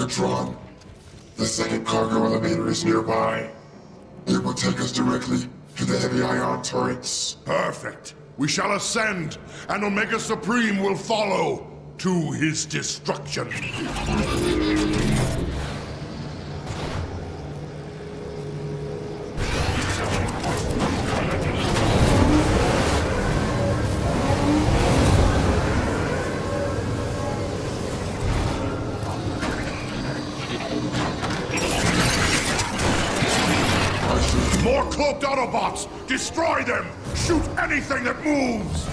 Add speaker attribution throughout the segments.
Speaker 1: Megatron. The second cargo elevator is nearby. It will take us directly to the heavy ion turrets.
Speaker 2: Perfect. We shall ascend, and Omega Supreme will follow to his destruction. More cloaked Autobots! Destroy them! Shoot anything that moves!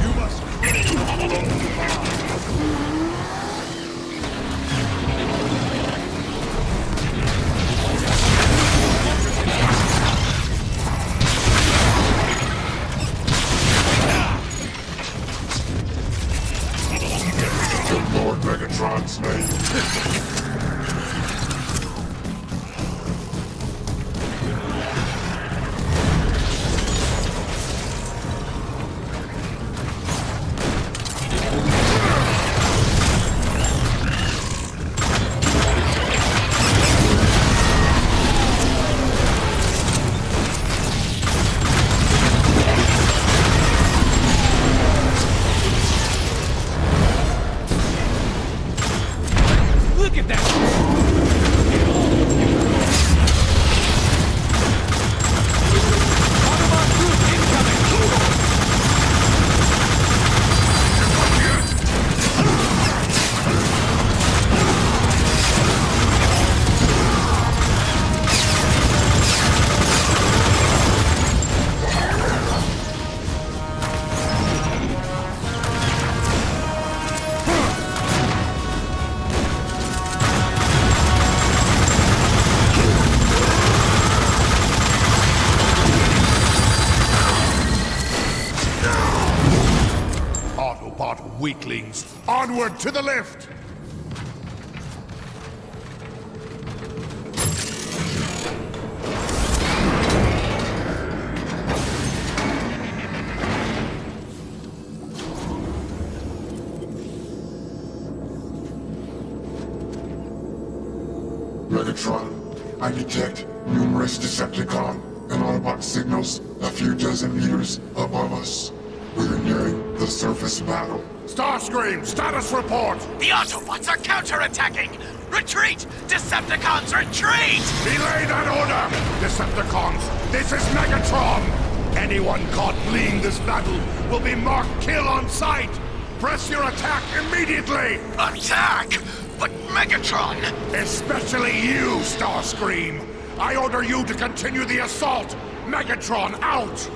Speaker 2: You must Lord Megatron's name.
Speaker 3: Look at that! Autobot group incoming!
Speaker 2: Autobot weaklings, onward to the lift!
Speaker 1: Megatron, I detect numerous Decepticon and Autobot signals a few dozen meters above us. We are nearing the surface battle.
Speaker 2: Starscream, status report!
Speaker 4: The Autobots are counterattacking! Retreat! Decepticons, retreat!
Speaker 2: Belay that order! Decepticons, this is Megatron! Anyone caught fleeing this battle will be marked kill on sight! Press your attack immediately!
Speaker 4: Attack! But Megatron!
Speaker 2: Especially you, Starscream! I order you to continue the assault! Megatron, out!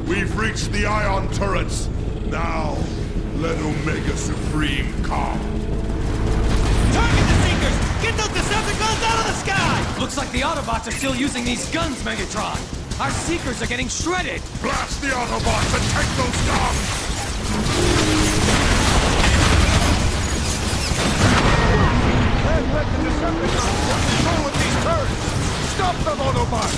Speaker 2: We've reached the ion turrets. Now, let Omega Supreme come.
Speaker 3: Target the Seekers! Get those Decepticons out of the sky! Looks like the Autobots are still using these guns, Megatron. Our Seekers are getting shredded.
Speaker 2: Blast the Autobots and take those guns!
Speaker 5: Can't let the Decepticons get control of these turrets! Stop them, Autobots!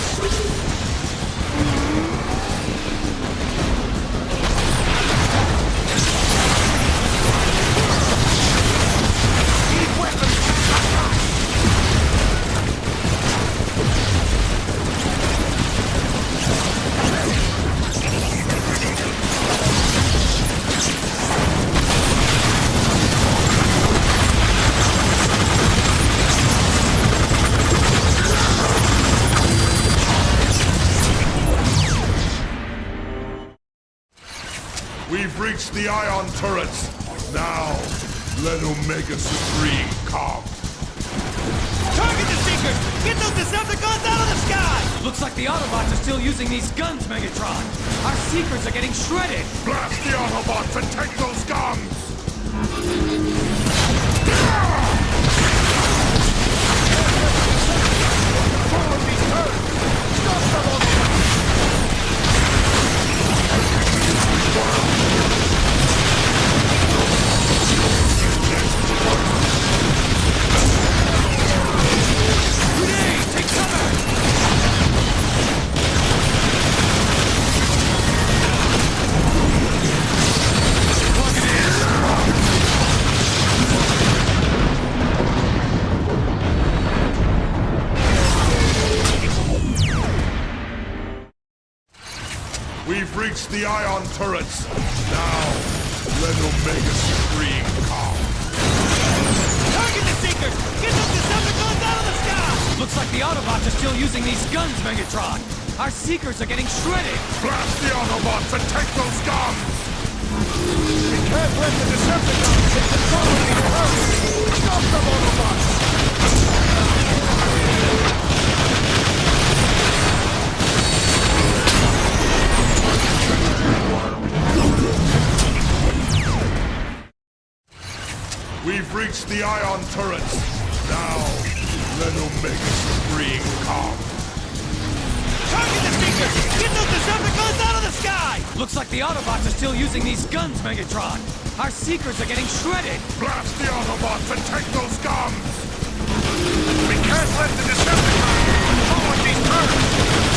Speaker 2: We've reached the ion turrets. Now, let Omega Supreme come.
Speaker 3: Target the Seekers! Get those Decepticons out of the sky! Looks like the Autobots are still using these guns, Megatron. Our Seekers are getting shredded.
Speaker 2: Blast the Autobots and take those guns!
Speaker 5: Control of these turrets! Stop them, Autobots!
Speaker 1: Wow.
Speaker 2: We've reached the ion turrets. Now, let Omega Supreme come.
Speaker 3: Target the Seekers! Get those Decepticons out of the sky! Looks like the Autobots are still using these guns, Megatron. Our Seekers are getting shredded.
Speaker 2: Blast the Autobots and take those guns!
Speaker 5: We can't let the Decepticons take control of these turrets! Stop them, Autobots!
Speaker 2: We've reached the ion turrets. Now, let Omega Supreme come.
Speaker 3: Target the Seekers! Get those Decepticons out of the sky! Looks like the Autobots are still using these guns, Megatron. Our Seekers are getting shredded.
Speaker 2: Blast the Autobots and take those guns!
Speaker 5: We can't let the Decepticons take control of these turrets!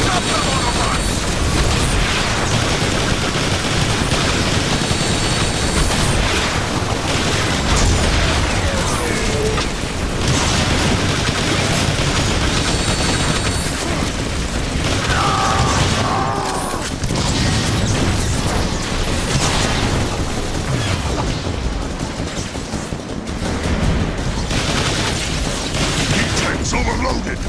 Speaker 5: Stop them, Autobots!
Speaker 2: Tanks overloaded!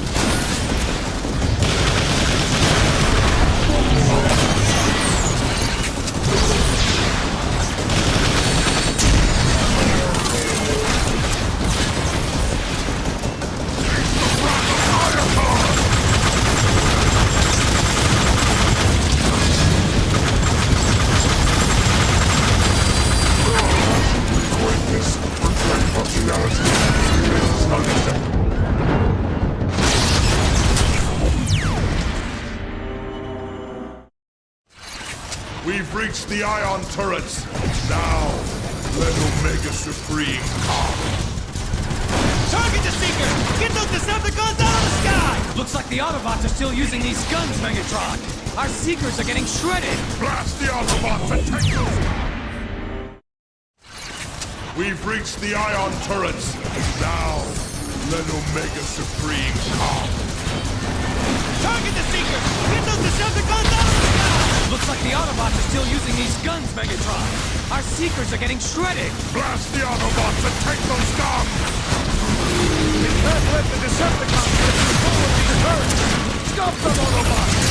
Speaker 2: Greatness, reflect functionality, is unacceptable. We've reached the ion turrets. Now, let Omega Supreme come.
Speaker 3: Target the Seekers! Get those Decepticons out of the sky! Looks like the Autobots are still using these guns, Megatron. Our Seekers are getting shredded.
Speaker 2: Blast the Autobots and take those guns! We've reached the ion turrets. Now, let Omega Supreme come.
Speaker 3: Target the Seekers! Get those Decepticons out of the sky! Looks like the Autobots are still using these guns, Megatron. Our Seekers are getting shredded.
Speaker 2: Blast the Autobots and take those guns!
Speaker 5: We can't let the Decepticons take control of these turrets! Stop them, Autobots!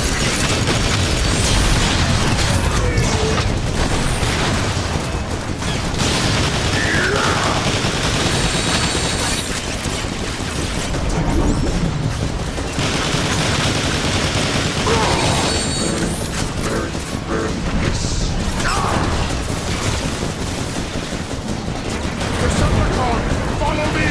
Speaker 2: Decepticon, follow me!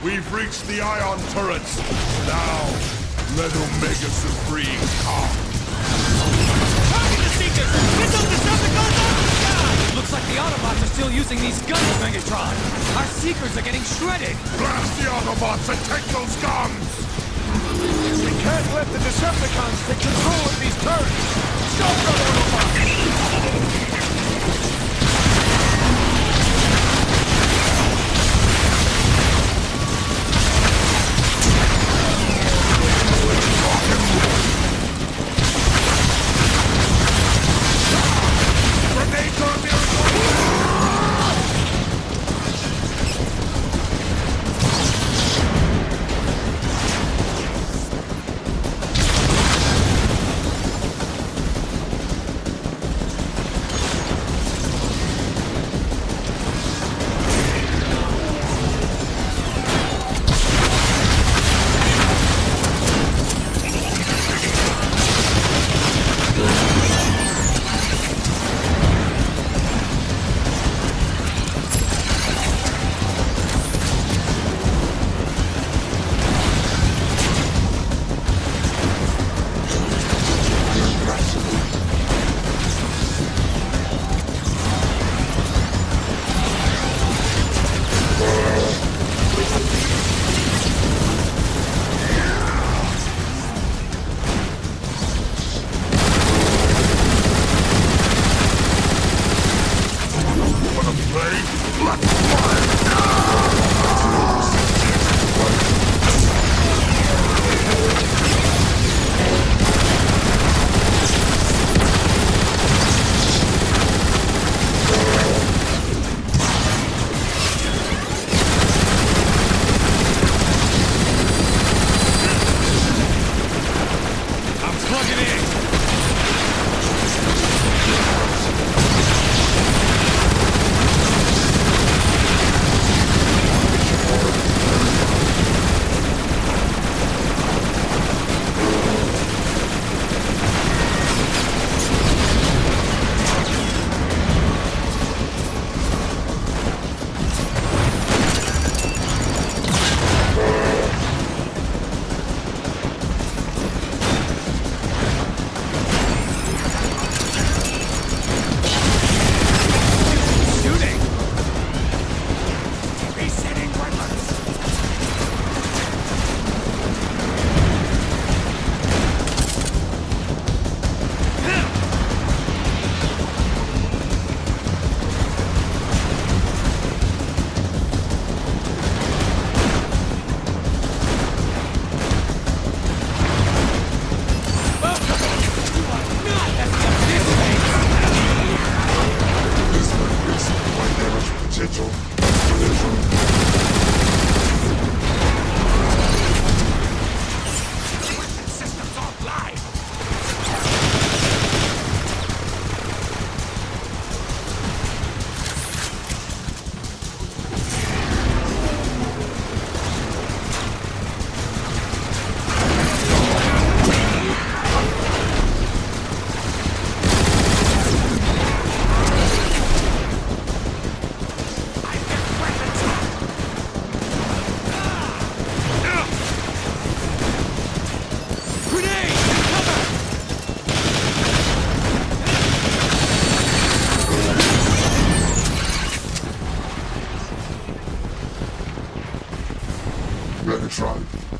Speaker 2: We've reached the ion turrets. Now, let Omega Supreme come.
Speaker 3: Target the Seekers! Get those Decepticons out of the sky! Looks like the Autobots are still using these guns, Megatron. Our Seekers are getting shredded.
Speaker 2: Blast the Autobots and take those guns!
Speaker 5: We can't let the Decepticons take control of these turrets! Stop them, Autobots!
Speaker 2: Grenades are near!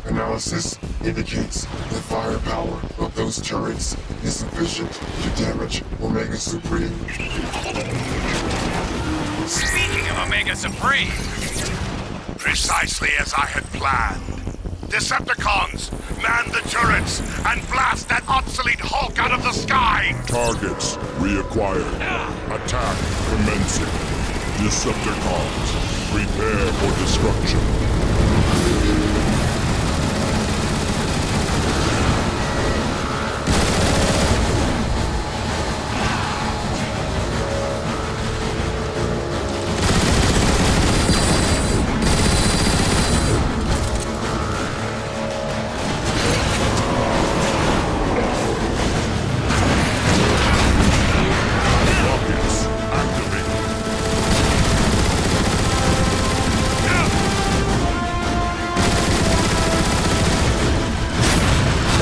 Speaker 1: Analysis indicates the firepower of those turrets is sufficient to damage Omega Supreme.
Speaker 4: Speaking of Omega Supreme,
Speaker 2: Precisely as I had planned. Decepticons, man the turrets and blast that obsolete Hulk out of the sky!
Speaker 1: Targets reacquired. Attack commencing. Decepticons, prepare for destruction. Rockets activated.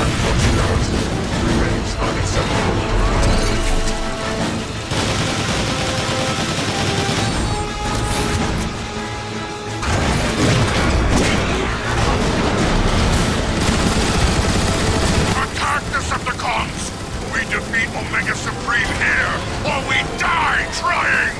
Speaker 1: Functionality remains unacceptable.
Speaker 2: Attack Decepticons! We defeat Omega Supreme here, or we die trying!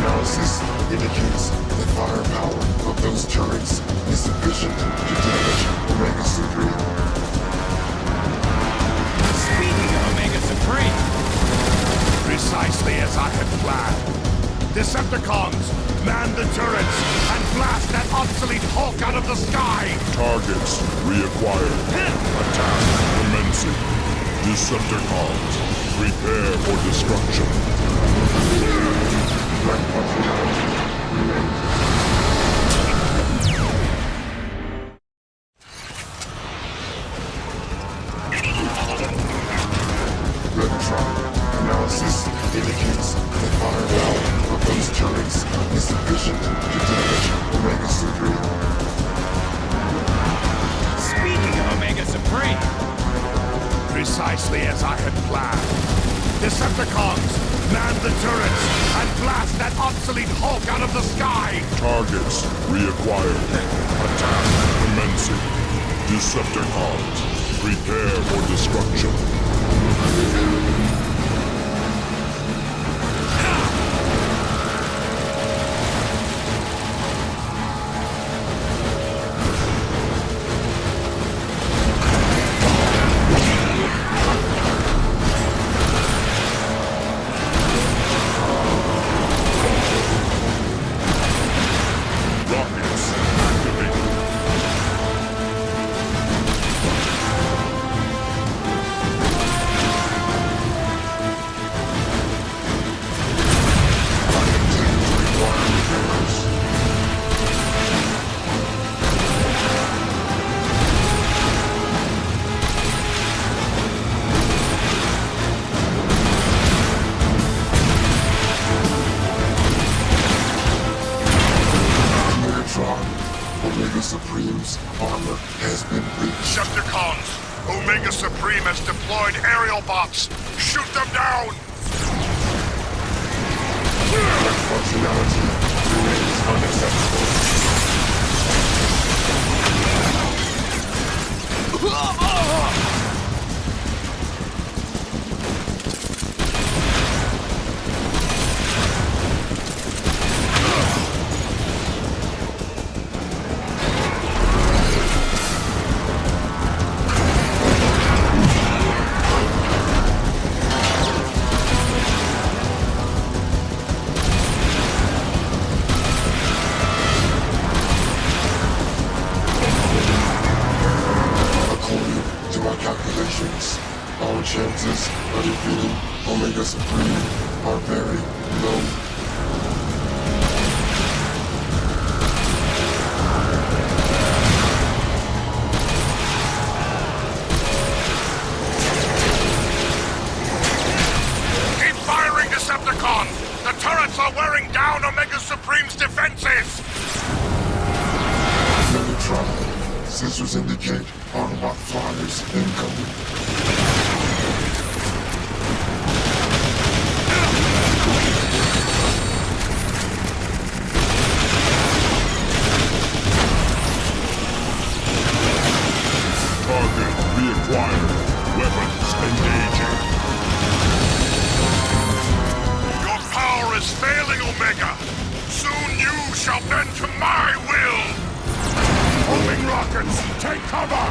Speaker 2: Analysis indicates the firepower of those turrets is sufficient to damage Omega Supreme.
Speaker 3: Speaking of Omega Supreme,
Speaker 2: Precisely as I had planned. Decepticons, man the turrets and blast that obsolete Hulk out of the sky!
Speaker 1: Targets reacquired. Attack commencing. Decepticons, prepare for destruction. Cybertron. Analysis indicates the firepower of those turrets is sufficient to damage Omega Supreme.
Speaker 3: speaking of Omega Supreme,
Speaker 2: Precisely as I had planned. Decepticons, man the turrets and blast that obsolete Hulk out of the sky!
Speaker 1: Targets reacquired. Attack commencing. Decepticons, prepare for destruction. Rockets activated. Cybertron, Omega Supreme's armor has been breached.
Speaker 2: Decepticons, Omega Supreme has deployed aerial bots! Shoot them down!
Speaker 1: Functionality remains unacceptable. According to our calculations, our chances of defeating Omega Supreme are very low.
Speaker 2: Keep firing, Decepticons! The turrets are wearing down Omega Supreme's
Speaker 1: Sensors indicate Autobot flyers incoming.
Speaker 2: Target reacquired. Weapons engaging. Your power is failing, Omega. Soon you shall bend to my will. Homing rockets, take cover!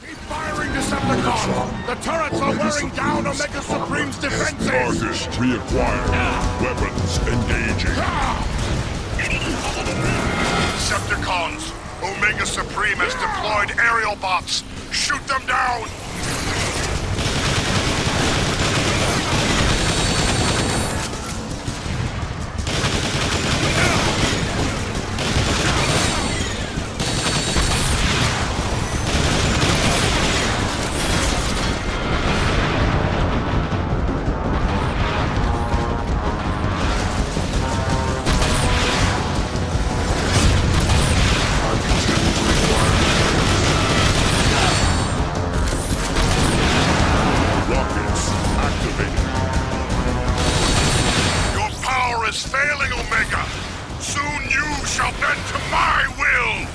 Speaker 2: Keep firing, Decepticons! The turrets are wearing down Omega Supreme's defenses! Target reacquired. Weapons engaging. Decepticons! Omega Supreme has deployed aerial bots! Shoot them down! Rockets activated. Your power is failing, Omega! Soon you shall bend to my will!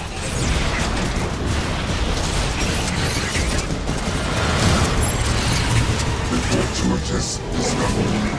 Speaker 1: The fortuitous discovery.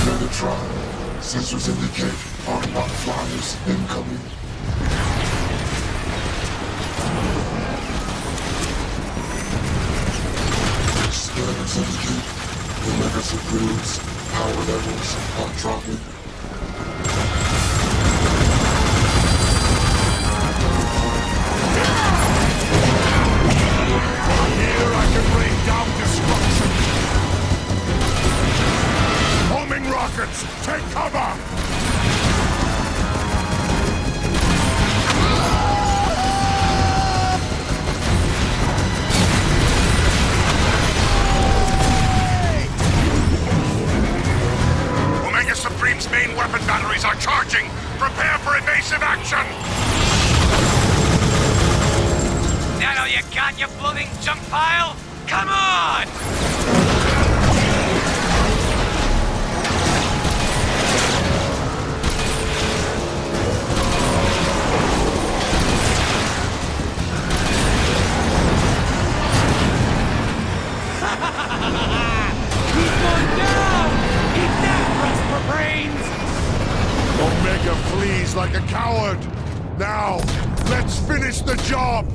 Speaker 1: Cybertron. Sensors indicate Autobot flyers incoming. Scanners indicate Omega Supreme's power levels are dropping.
Speaker 2: Here I can rain down destruction! Homing rockets, take cover! Omega Supreme's main weapon batteries are charging! Prepare for evasive action!
Speaker 4: That all you got, you floating junk pile? Come on!
Speaker 3: He's going down! Eat that, rust for brains!
Speaker 2: Omega flees like a coward! Now, let's finish the job!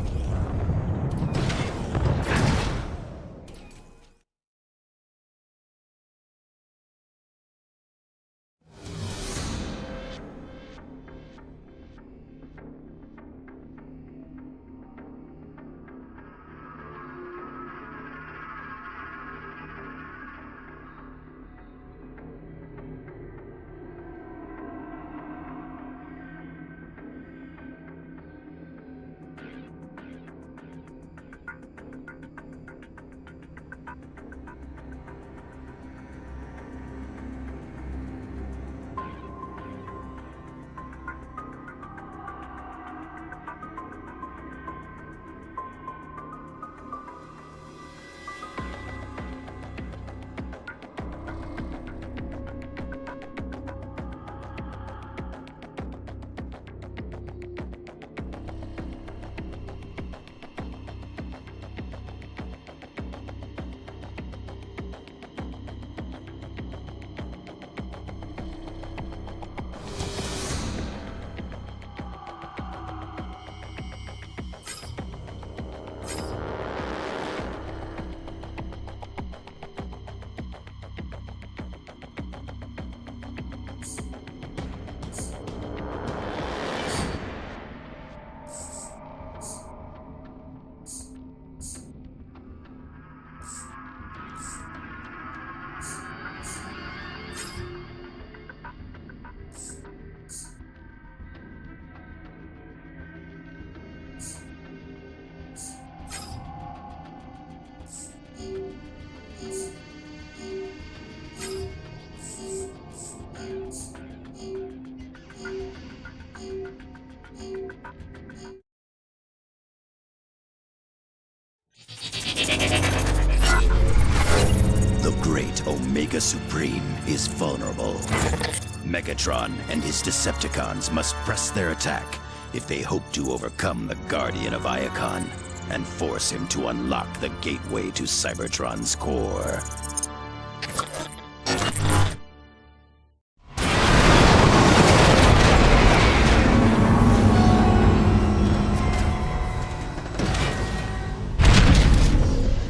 Speaker 6: Omega Supreme is vulnerable. Megatron and his Decepticons must press their attack if they hope to overcome the Guardian of Iacon and force him to unlock the gateway to Cybertron's core.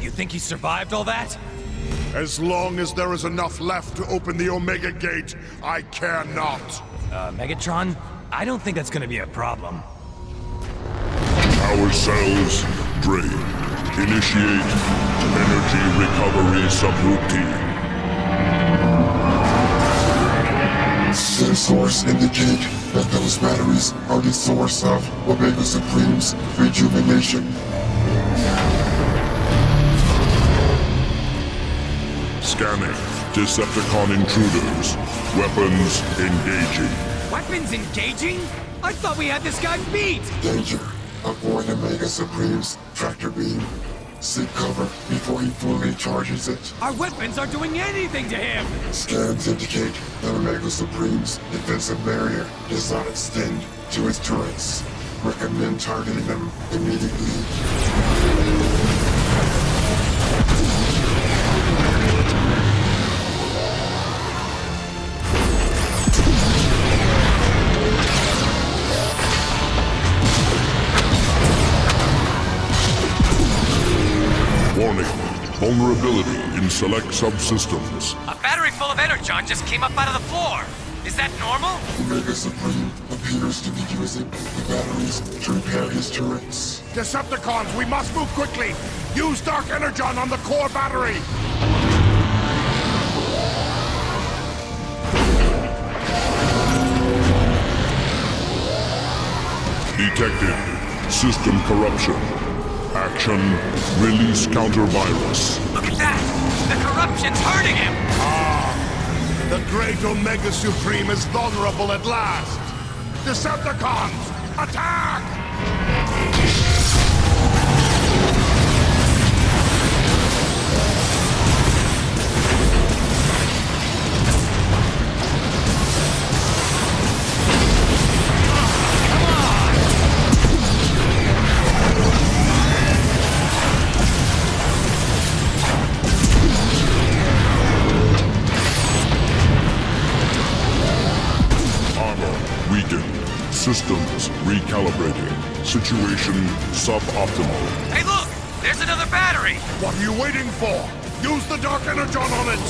Speaker 3: You think he survived all that?
Speaker 2: As long as there is enough left to open the Omega Gate, I care not.
Speaker 3: Megatron? I don't think that's gonna be a problem.
Speaker 1: Power cells drained. Initiate energy recovery subroutine. Sensors indicate that those batteries are the source of Omega Supreme's rejuvenation. Scanning. Decepticon intruders. Weapons engaging.
Speaker 3: Weapons engaging? I thought we had this guy beat!
Speaker 1: Danger. Avoid Omega Supreme's tractor beam. Seek cover before he fully charges it.
Speaker 3: Our weapons aren't doing anything to him!
Speaker 1: Scans indicate that Omega Supreme's defensive barrier does not extend to his turrets. Recommend targeting them immediately. Warning. Vulnerability in select subsystems.
Speaker 4: A battery full of energon just came up out of the floor. Is that normal?
Speaker 1: Omega Supreme appears to be using the batteries to repair his turrets.
Speaker 2: Decepticons, we must move quickly! Use Dark Energon on the core battery!
Speaker 1: Detected. System corruption. Action. Release counter-virus.
Speaker 4: Look at that! The corruption's hurting him!
Speaker 2: The great Omega Supreme is vulnerable at last! Decepticons, attack!
Speaker 1: Systems recalibrating. Situation suboptimal.
Speaker 4: Hey look! There's another battery!
Speaker 2: What are you waiting for? Use the Dark Energon on it!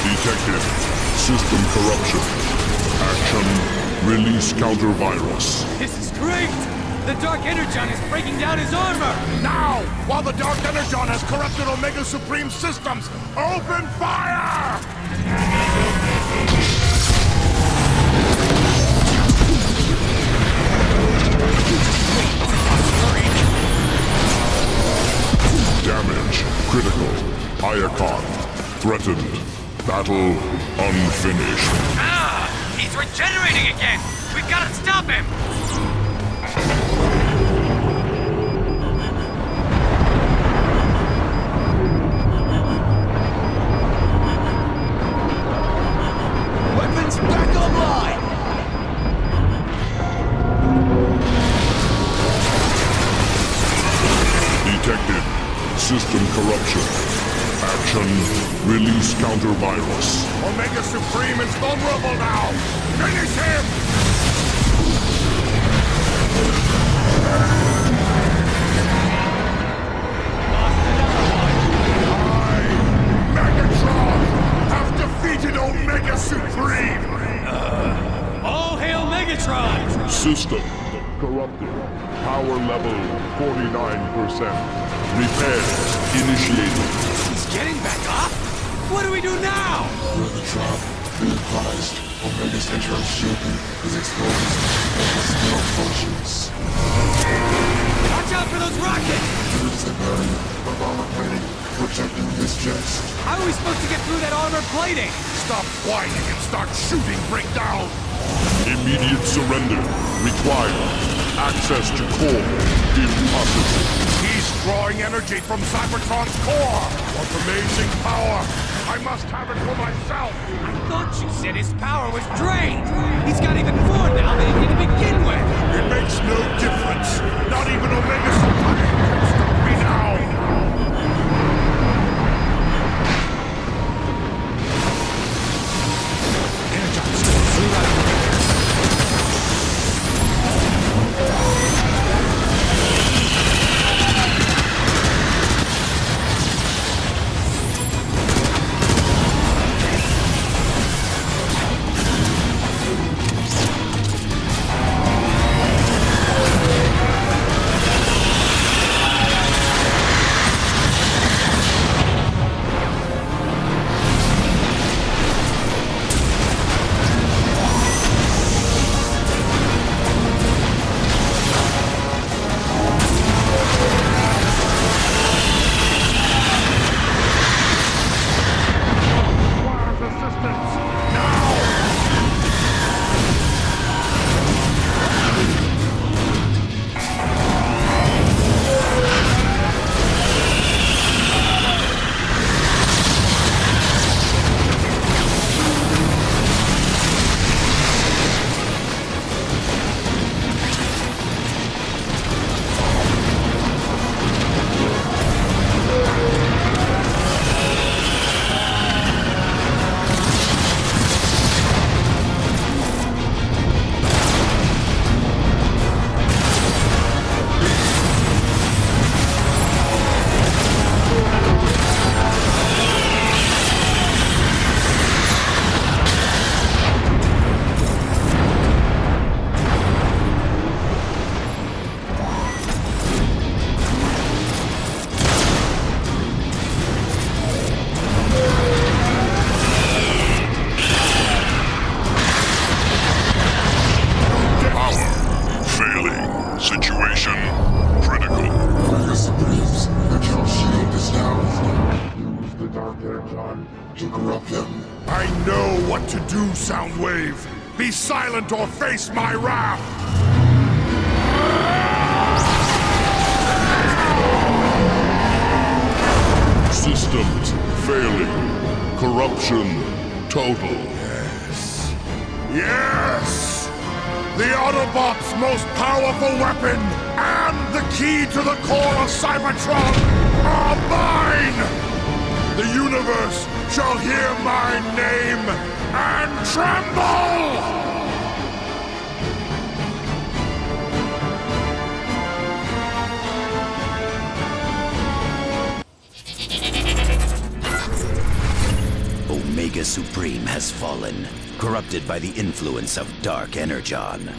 Speaker 1: Detected. System corruption. Action. Release counter-virus.
Speaker 3: This is great! The Dark Energon is breaking down his armor!
Speaker 2: Now! While the Dark Energon has corrupted Omega Supreme systems, open fire! Damage. Critical. Iacon. Threatened. Battle unfinished.
Speaker 4: Ah! He's regenerating again! We've gotta stop him!
Speaker 3: Weapons back online!
Speaker 1: Detected. System corruption. Action. Release counter-virus.
Speaker 2: Omega Supreme is vulnerable now! Finish him! I, Megatron, have defeated Omega Supreme!
Speaker 3: All hail Megatron!
Speaker 1: System corrupted. Power level 49%. Repair initiated.
Speaker 3: He's getting back up? What do we do now?
Speaker 1: Megatron, be advised. Omega's internal shielding is exposed and it still functions.
Speaker 3: Watch out for those rockets!
Speaker 1: It is is the barrier of armor plating protecting this chest.
Speaker 3: How are we supposed to get through that armor plating?
Speaker 2: Stop whining and start shooting, breakdown!
Speaker 7: Immediate surrender required. Access to core impossible.
Speaker 2: He's drawing energy from Cybertron's core! What amazing power! I must have it for myself!
Speaker 3: I thought you said his power was drained! He's got even more now than he did to begin with!
Speaker 2: It makes no difference! Not even Omega Supreme can stop me now!
Speaker 3: Energon's still through that armor.
Speaker 1: To corrupt them.
Speaker 2: I know what to do, Soundwave! Be silent or face my wrath!
Speaker 7: Systems failing. Corruption total.
Speaker 2: Yes! The Autobots' most powerful weapon and the key to the core of Cybertron are mine! The universe shall hear my name and tremble!
Speaker 6: Omega Supreme has fallen, corrupted by the influence of Dark Energon.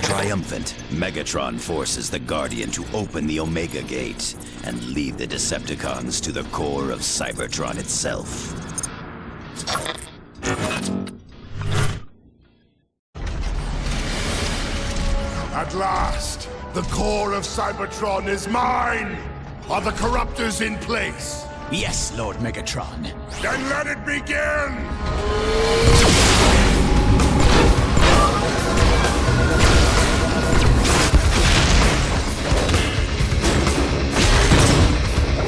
Speaker 6: Triumphant, Megatron forces the Guardian to open the Omega Gate and lead the Decepticons to the core of Cybertron itself.
Speaker 2: At last, the core of Cybertron is mine! Are the corruptors in place?
Speaker 3: Yes, Lord Megatron.
Speaker 2: Then let it begin!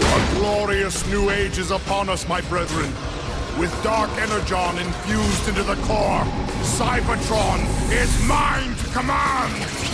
Speaker 2: A glorious new age is upon us, my brethren. With Dark Energon infused into the core, Cybertron is mine to command!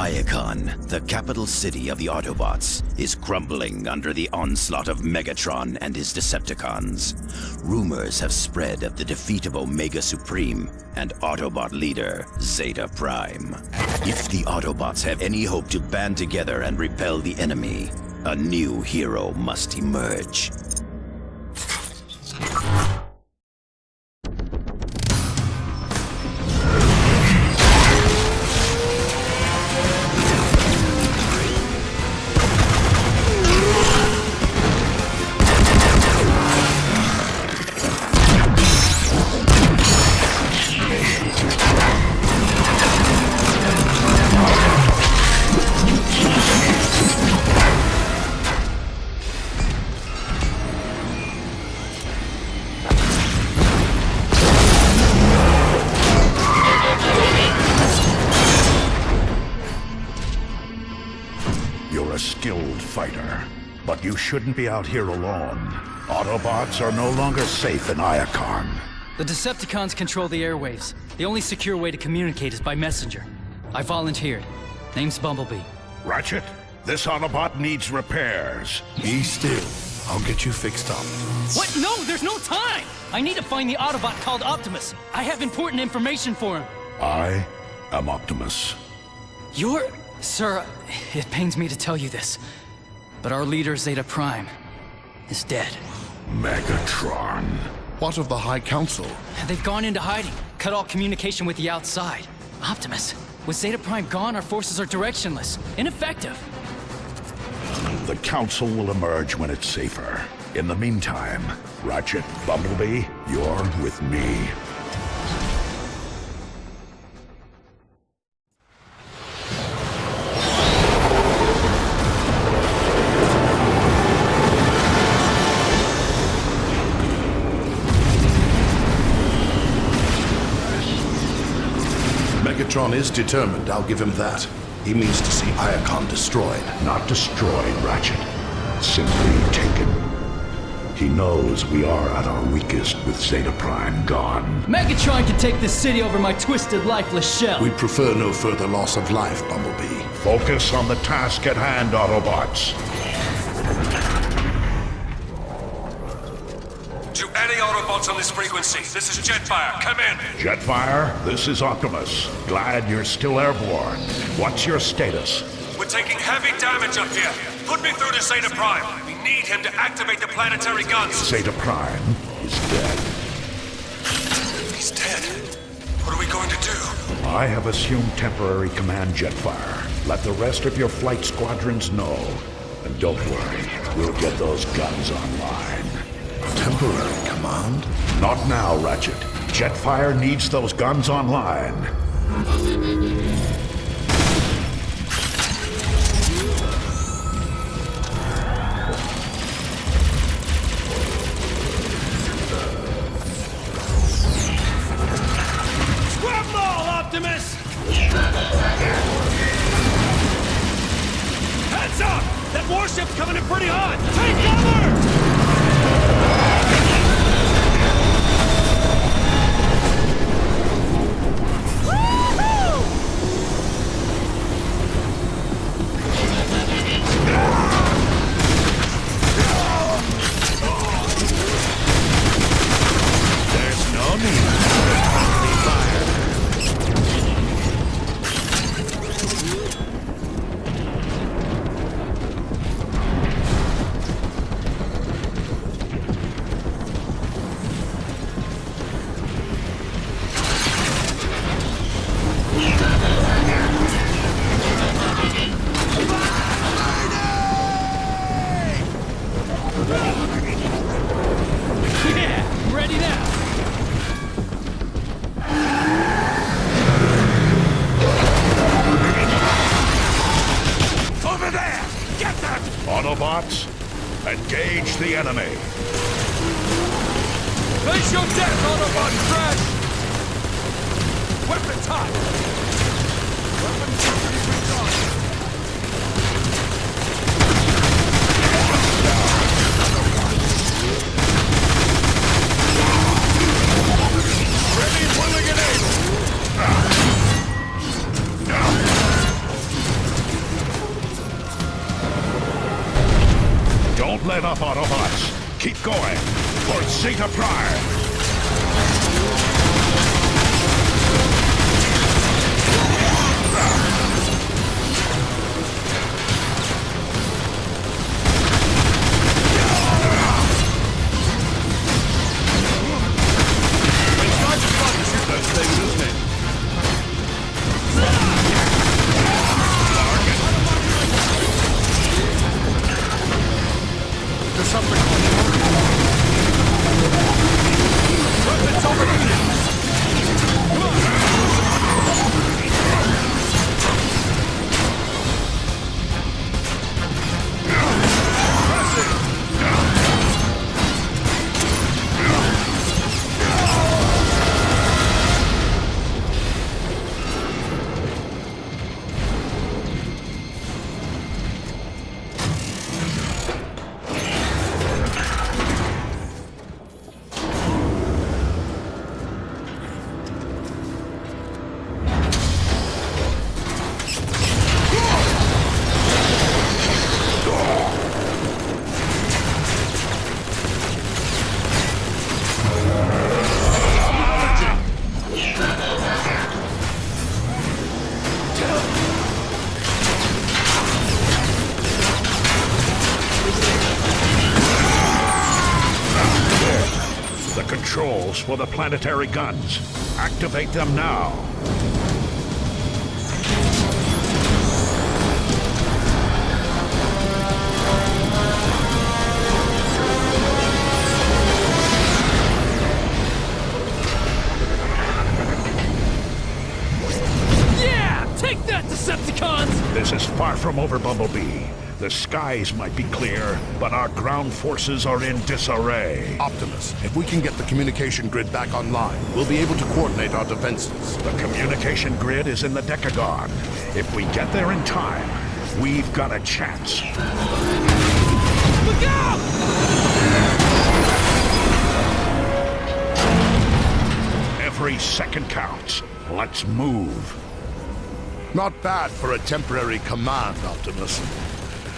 Speaker 6: Iacon, the capital city of the Autobots, is crumbling under the onslaught of Megatron and his Decepticons. Rumors have spread of the defeat of Omega Supreme and Autobot leader Zeta Prime. If the Autobots have any hope to band together and repel the enemy, a new hero must emerge.
Speaker 8: But you shouldn't be out here alone. Autobots are no longer safe in Iacon.
Speaker 9: The Decepticons control the airwaves. The only secure way to communicate is by messenger. I volunteered. Name's Bumblebee.
Speaker 8: Ratchet, this Autobot needs repairs.
Speaker 5: Be still. I'll get you fixed up.
Speaker 9: What? No, there's no time! I need to find the Autobot called Optimus. I have important information for him.
Speaker 8: I am Optimus.
Speaker 9: You're... Sir, it pains me to tell you this, but our leader, Zeta Prime, is dead.
Speaker 8: Megatron.
Speaker 5: What of the High Council?
Speaker 9: They've gone into hiding, cut all communication with the outside. Optimus, with Zeta Prime gone, our forces are directionless, ineffective.
Speaker 8: The Council will emerge when it's safer. In the meantime, Ratchet, Bumblebee, you're with me.
Speaker 5: Megatron is determined, I'll give him that. He means to see Iacon destroyed.
Speaker 8: Not destroyed, Ratchet. Simply taken. He knows we are at our weakest with Zeta Prime gone.
Speaker 9: Megatron can take this city over my twisted, lifeless shell.
Speaker 5: We'd prefer no further loss of life, Bumblebee.
Speaker 8: Focus on the task at hand, Autobots.
Speaker 10: To any Autobots on this frequency, this is Jetfire. Come in.
Speaker 8: Jetfire, this is Optimus. Glad you're still airborne. What's your status?
Speaker 10: We're taking heavy damage up here. Put me through to Zeta Prime. We need him to activate the planetary guns.
Speaker 8: Zeta Prime is dead.
Speaker 10: He's dead. What are we going to do?
Speaker 8: I have assumed temporary command, Jetfire. Let the rest of your flight squadrons know. And don't worry, we'll get those guns online.
Speaker 5: Temporary command?
Speaker 8: Not now, Ratchet. Jetfire needs those guns online.
Speaker 3: Grab them all, Optimus! Heads up! That warship's coming in pretty hot! Take cover!
Speaker 8: Autobots, engage the enemy.
Speaker 3: Face your death, Autobot trash! Weapons hot! Weapons recharged! Ready, willing, and able!
Speaker 8: it up, Autobots. Keep going. For Zeta Prime. Controls for the planetary guns. Activate them now.
Speaker 3: Yeah! Take that, Decepticons!
Speaker 8: This is far from over, Bumblebee. The skies might be clear, but our ground forces are in disarray.
Speaker 2: Optimus, if we can get the communication grid back online, we'll be able to coordinate our defenses.
Speaker 8: The communication grid is in the Decagon. If we get there in time, we've got a chance.
Speaker 3: Look out!
Speaker 8: Every second counts. Let's move.
Speaker 2: Not bad for a temporary command, Optimus.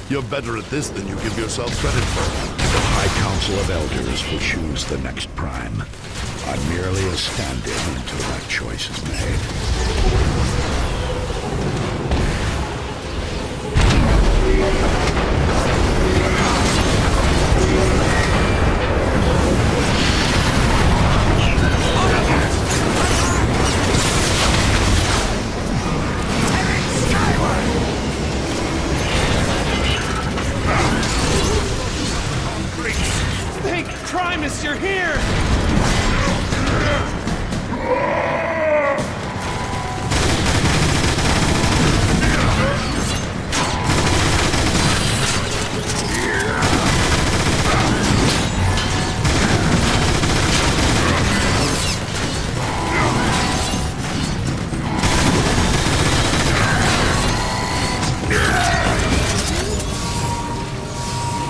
Speaker 2: You're better at this than you give yourself credit for.
Speaker 8: The High Council of Elders will choose the next Prime. I'm merely a stand-in until that choice is made.
Speaker 3: Thank Primus you're here!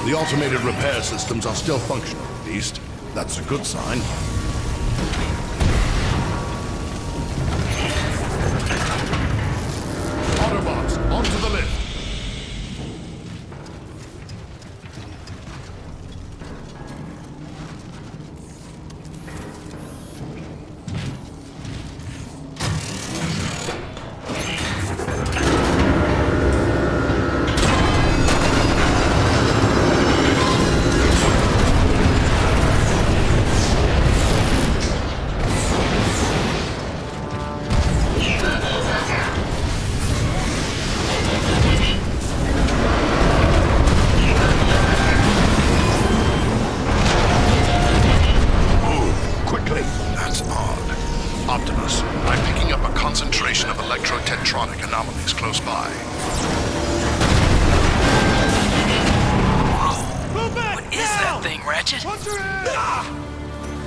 Speaker 2: The automated repair systems are still functional, Beast. That's a good sign. Autobots, onto the lift! Optimus, I'm picking up a concentration of electro-tetronic anomalies close by.
Speaker 3: Move back!
Speaker 9: What is that thing, Ratchet?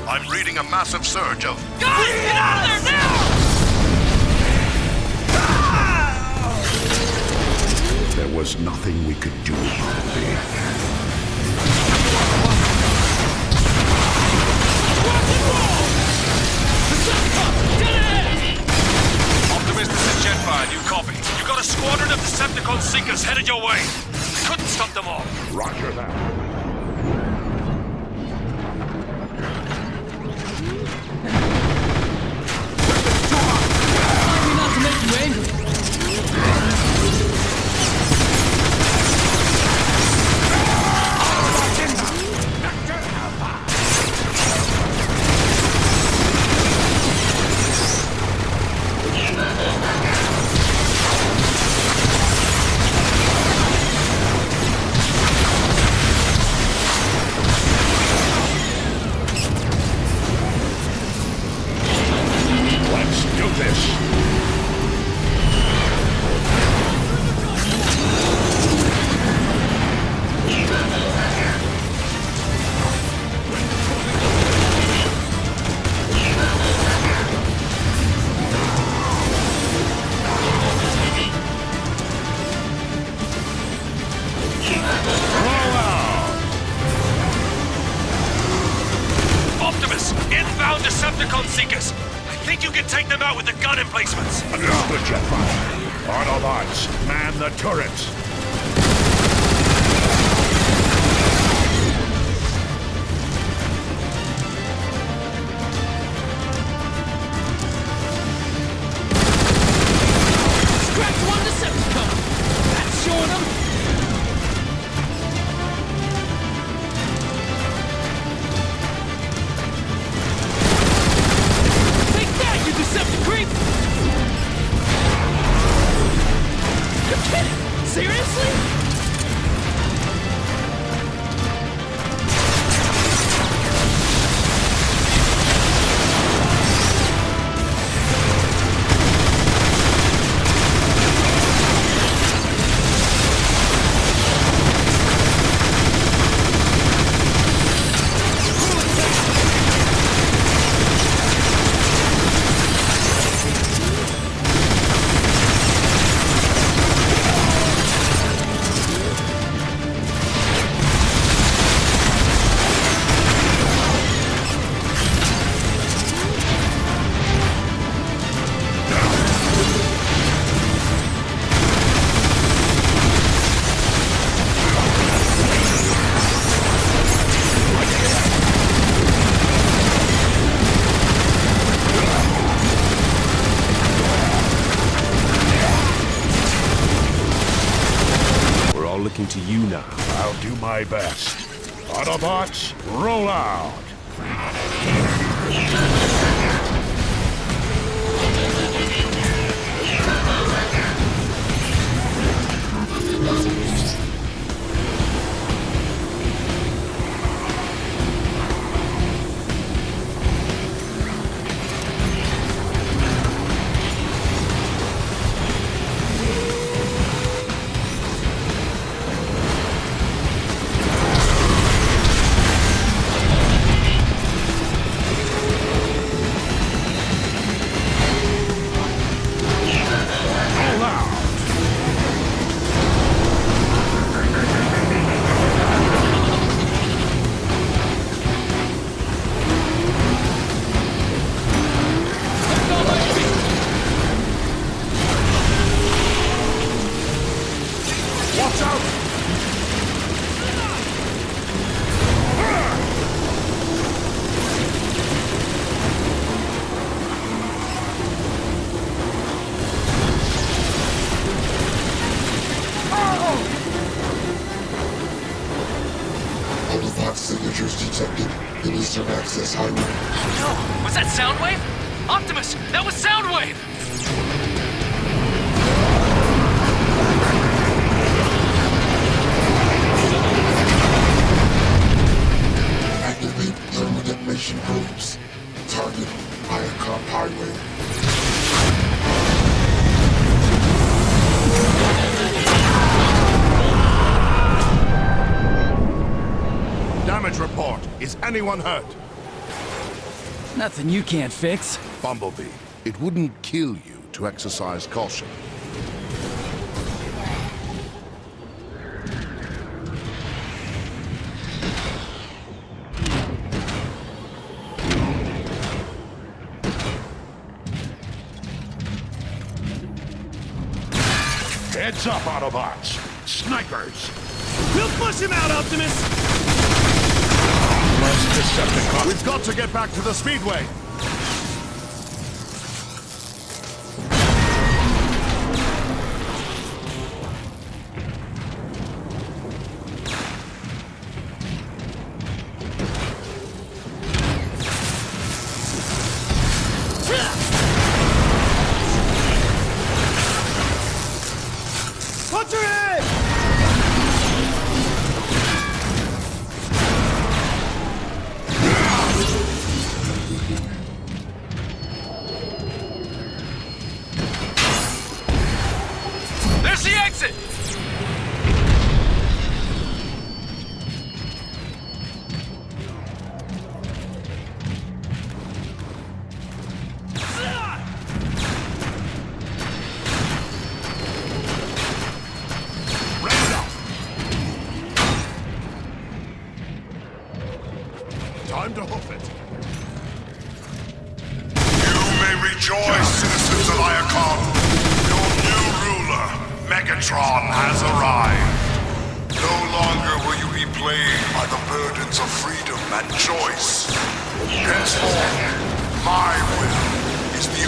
Speaker 2: I'm reading a massive surge of...
Speaker 3: Guys, get out of there now!
Speaker 8: There was nothing we could do, Bumblebee.
Speaker 10: Optimus, this is Jetfire. You copy. You got a squadron of Decepticon Seekers headed your way. Couldn't stop them all.
Speaker 8: Roger that.
Speaker 10: Seekers. I think you can take them out with the gun emplacements.
Speaker 8: Understood, Jetfire. Autobots, man the turrets.
Speaker 3: Scratch one Decepticon! That's showing them! Take that, you Decepticon creep! You're kidding! Seriously?
Speaker 10: Looking to you now.
Speaker 8: I'll do my best. Autobots, roll out!
Speaker 1: Autobot signatures detected in Eastern Access Highway.
Speaker 4: No! Was that Soundwave? Optimus! That was Soundwave!
Speaker 1: Activate thermal detonation probes. Target Iacon Highway.
Speaker 2: Damage report. Is anyone hurt?
Speaker 3: Nothing you can't fix.
Speaker 2: Bumblebee, it wouldn't kill you to exercise caution.
Speaker 8: Heads up, Autobots! Snipers!
Speaker 3: We'll push him out, Optimus!
Speaker 8: Less Decepticon.
Speaker 2: We've got to get back to the Speedway.
Speaker 3: Punch her head!
Speaker 4: There's the exit!
Speaker 2: Time to hoof it. Megatron has arrived. No longer will you be plagued by the burdens of freedom and choice. Henceforth, my will is the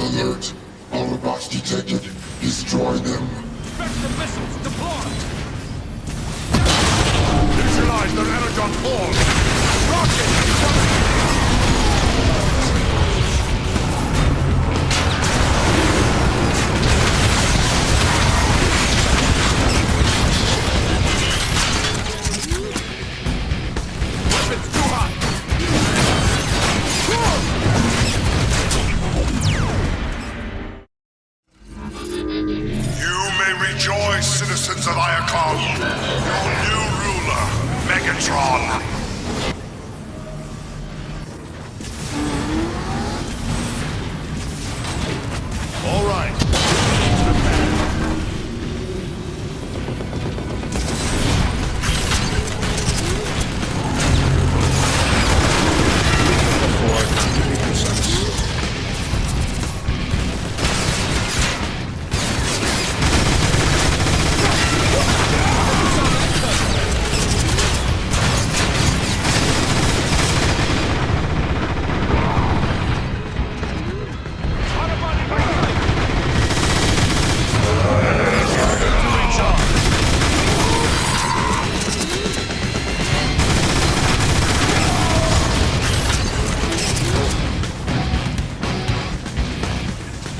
Speaker 1: Alert! Autobots detected. Destroy them.
Speaker 3: Spectre missiles deployed!
Speaker 2: neutralize their energon core. Rocket incoming! Citizens of Iacon, your new ruler, Megatron.
Speaker 5: All right.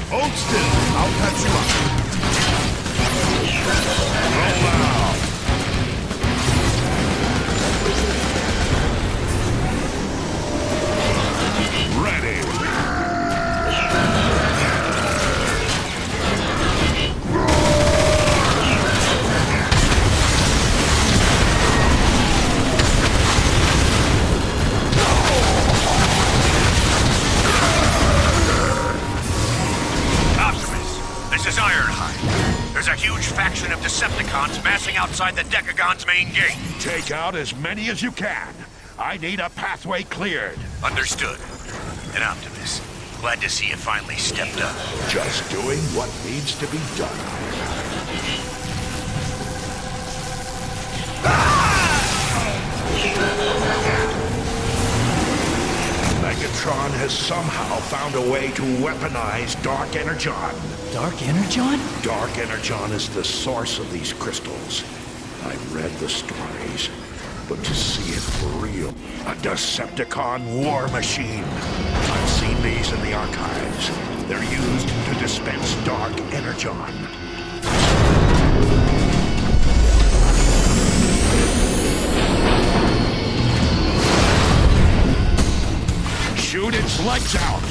Speaker 5: Hold still. I'll catch you up. Roll out. Ready.
Speaker 10: This is Ironhide. There's a huge faction of Decepticons massing outside the Decagon's main gate.
Speaker 8: Take out as many as you can. I need a pathway cleared.
Speaker 10: Understood. And Optimus, glad to see you finally stepped up.
Speaker 8: Just doing what needs to be done. Megatron has somehow found a way to weaponize Dark Energon.
Speaker 9: Dark Energon?
Speaker 8: Dark Energon is the source of these crystals. I've read the stories, but to see it for real, a Decepticon war machine. I've seen these in the archives. They're used to dispense Dark Energon. Shoot its legs out!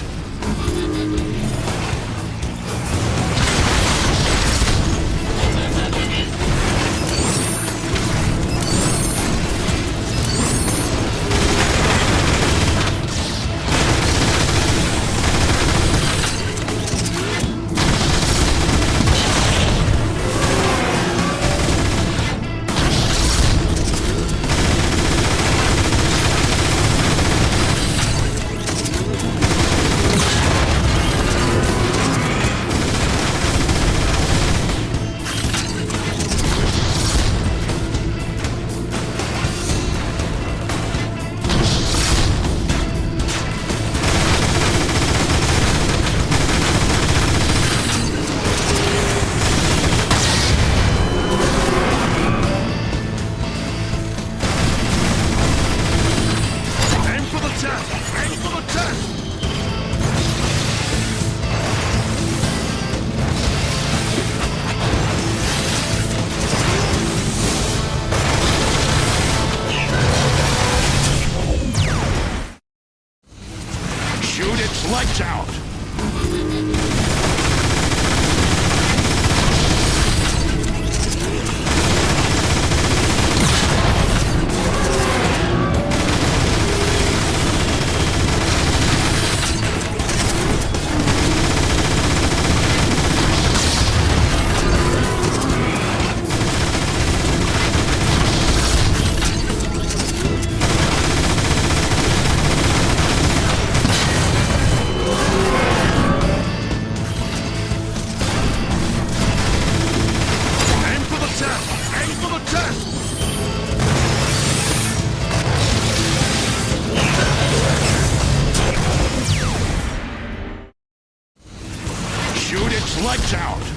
Speaker 8: Lights out!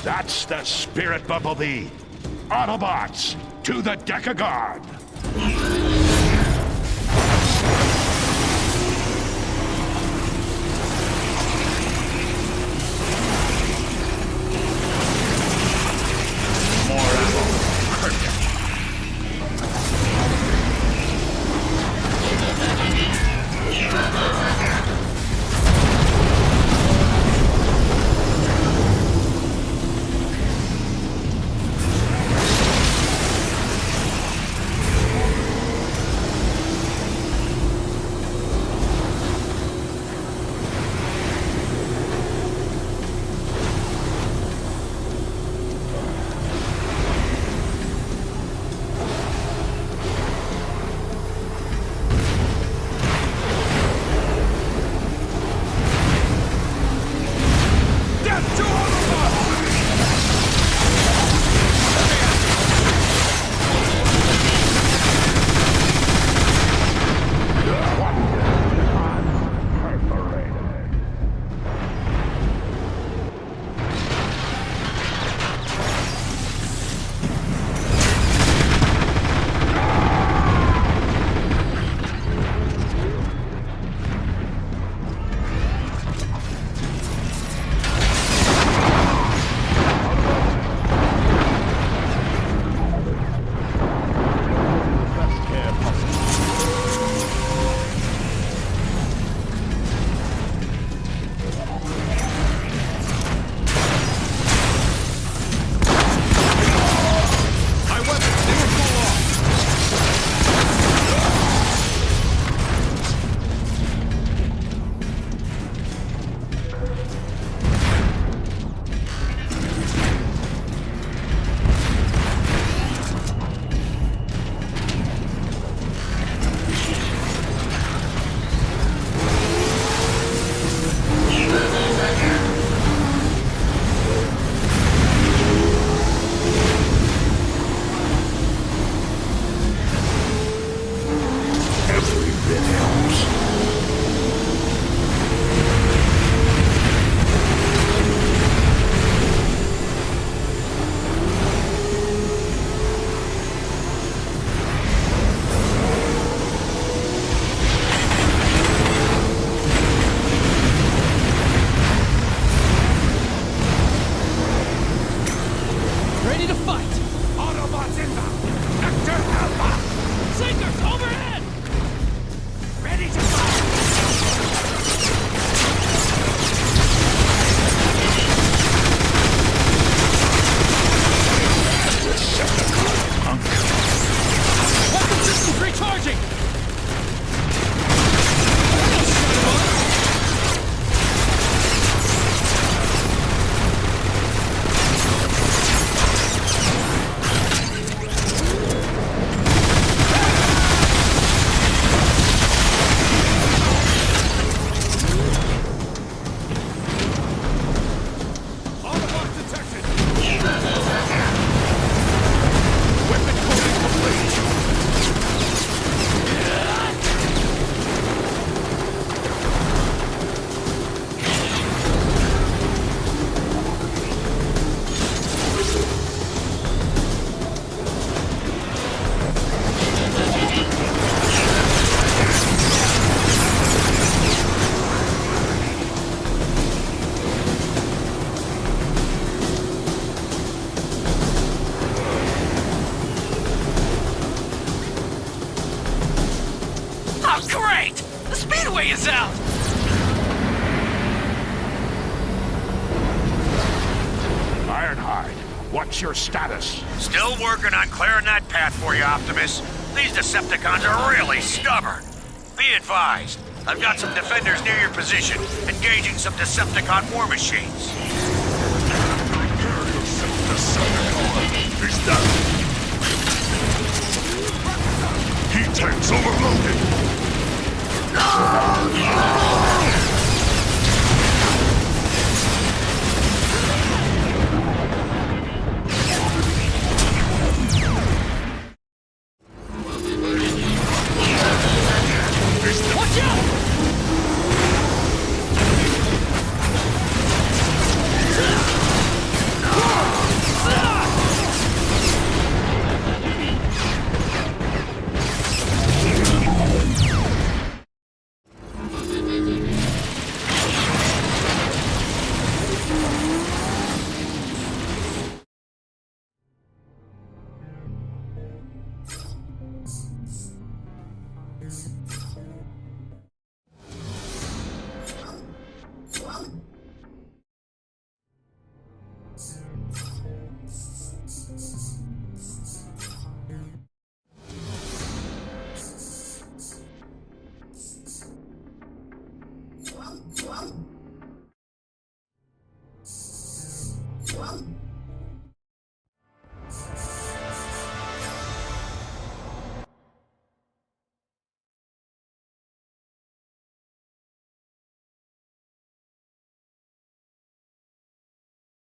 Speaker 8: That's the spirit, Bumblebee! Autobots, to the Decagon! More ammo. Perfect.
Speaker 4: way is out!
Speaker 8: Ironhide, what's your status?
Speaker 10: Still working on clearing that path for you, Optimus. These Decepticons are really stubborn. Be advised, I've got some defenders near your position, engaging some Decepticon war machines.
Speaker 2: Prepare yourself, Decepticon! He's down! Heat tanks overloaded!
Speaker 3: Watch out!
Speaker 1: Well.